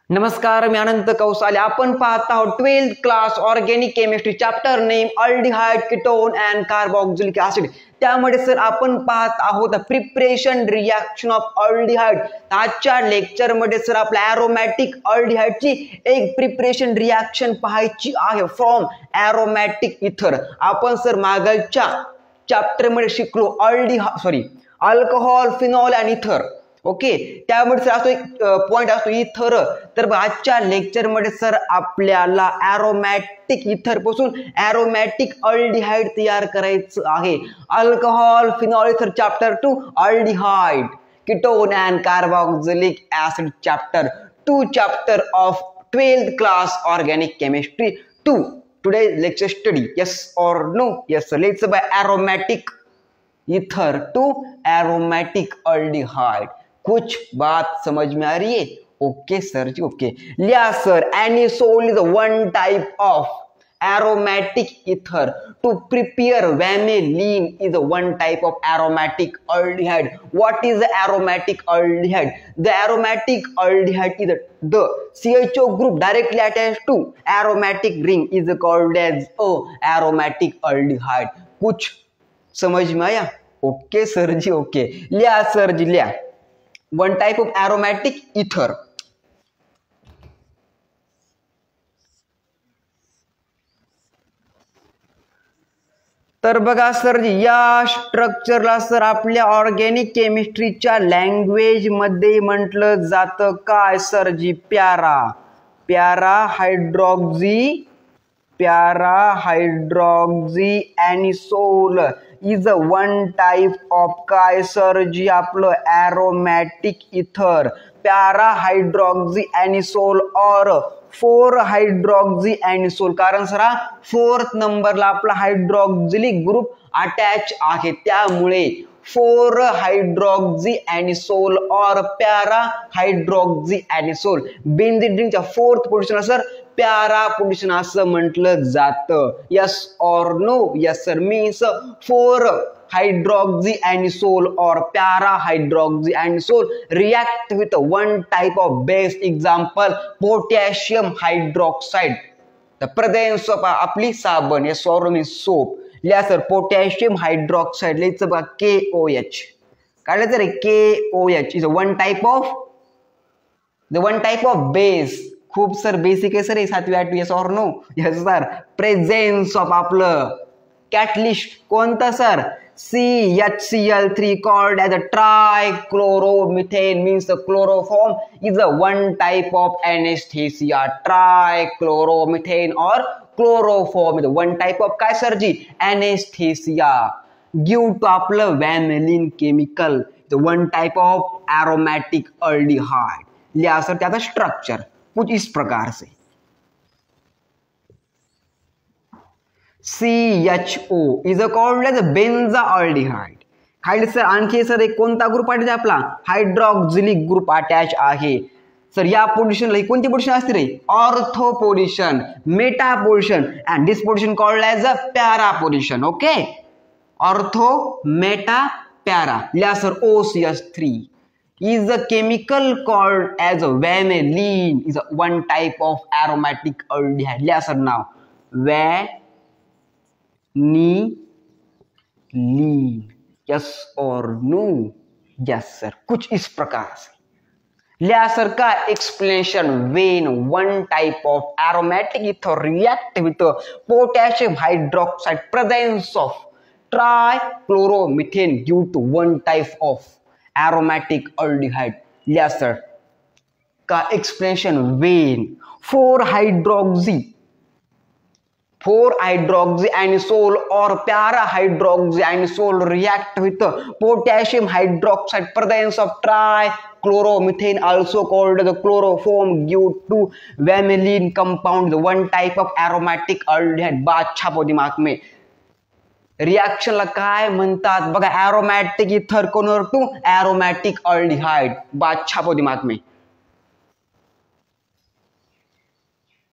नमस्कार, मी अनंत कौसाले. आपण पाहत आहोत 12th class organic chemistry chapter name aldehyde, ketone and carboxylic acid. त्यामध्ये सर आपण पाहत आहोत प्रिपरेशन रिॲक्शन ऑफ अल्डिहाइड. आजच्या लेक्चर मध्ये सर आपल्या एरोमॅटिक अल्डिहाइडची एक प्रिपरेशन रिॲक्शन पाहायची आहे फ्रॉम एरोमॅटिक इथर. आपण सर मागच्या चॅप्टर मध्ये शिकलो अल्कोहॉल, फिनॉल आणि इथर. ओके, त्यामध्ये सर असतो एक पॉइंट असतो इथर. तर आजच्या लेक्चर मध्ये सर आपल्याला एरोमॅटिक इथर पासून एरोमॅटिक अल्डिहाइड तयार करायचं आहे. अल्कोहॉल, फिनॉल, इथर chapter 2, aldehyde, ketone and carboxylic acid chapter 2, chapter of 12th class organic chemistry 2. Today lecture study, yes or no? Yes sir. Let's by aromatic ether to aromatic aldehyde. कुछ बात समझ में आ रही है? ओके सर जी, okay. लिया sir, anisole is one type of aromatic ether. To prepare vanillin is one type of aromatic aldehyde. What is the aromatic aldehyde? The aromatic aldehyde is the CHO group directly attached to aromatic ring is called as a aromatic aldehyde. कुछ समझ में आया? Okay sir जी, okay. लिया sir जी, लिया. One type of एरोमॅटिक इथर. तर बघा sir जी, या स्ट्रक्चरला सर आपल्या ऑर्गॅनिक केमिस्ट्रीच्या लँग्वेज मध्ये म्हटलं जातं काय सर जी? प्यारा hydroxy anisole is one type of काय सर जी? आपलं एरोमॅटिक इथर. प्यारा हायड्रॉक्सी एनिसोल और 4 हायड्रॉक्सी एनिसोल, कारण सर 4th नंबरला आपला हायड्रॉक्सिलिक ग्रुप अटॅच आहे, त्यामुळे 4 हायड्रॉक्सी एनिसोल और प्यारा हायड्रॉक्सी एनिसोल. बेंझीन रिंगच्या 4th पोझिशनला सर प्यारा पोझिशन असं म्हटलं जातं. यस और no? Yes sir. Means 4 hydroxy anisole or para hydroxy anisole react with one type of base, example potassium hydroxide. The presence of आपली साबण, yes or no means soap. लिहा sir, potassium hydroxide लिहायचं बघा KOH. काय लिहायचं रे? KOH is one type of base. खूप sir basic आहे सर, 7वी 8वी. yes or no? yes sir. presence of आपलं कॅटलिस्ट कोणतं sir? CHCl3 called as a trichloromethane, means the chloroform is a one type of anesthesia. Trichloromethane or chloroform is one type of काय sir ji? anesthesia. Give to आपलं vanillin chemical, the one type of aromatic aldehyde. लिहा sir त्याचा structure कुछ इस प्रकार से. CHO is called as benzaldehyde. खाली सर आणखी सर एक कोणता ग्रुप अटॅच आपला? हायड्रॉक्सिलिक ग्रुप अटॅच आहे. सर या पोझिशनला कोणती पोझिशन असते रे? Ortho position, meta position, and this position called as a para position. Okay, ortho, meta, para. लिहा sir OCH3 is a chemical called as vanillin, is one type of aromatic aldehyde. लिहा sir now vanillin. yes or no? yes sir. कुछ इस प्रकार से. लिहा sir का explanation. when one type of aromatic ether react with potassium hydroxide, presence of trichloromethane due to one type of aromatic aldehyde. लिहा sir का explanation. when 4 hydroxy anisole or para hydroxy anisole react with potassium hydroxide, presence of trichloromethane also called the chloroform due to vanillin compound, the one type of aromatic aldehyde. बात छापो दिमाग में. रिॲक्शनला काय म्हणतात बघा? एरोमॅटिक इथर convert to एरोमॅटिक aldehyde. बात छापो दिमाग में.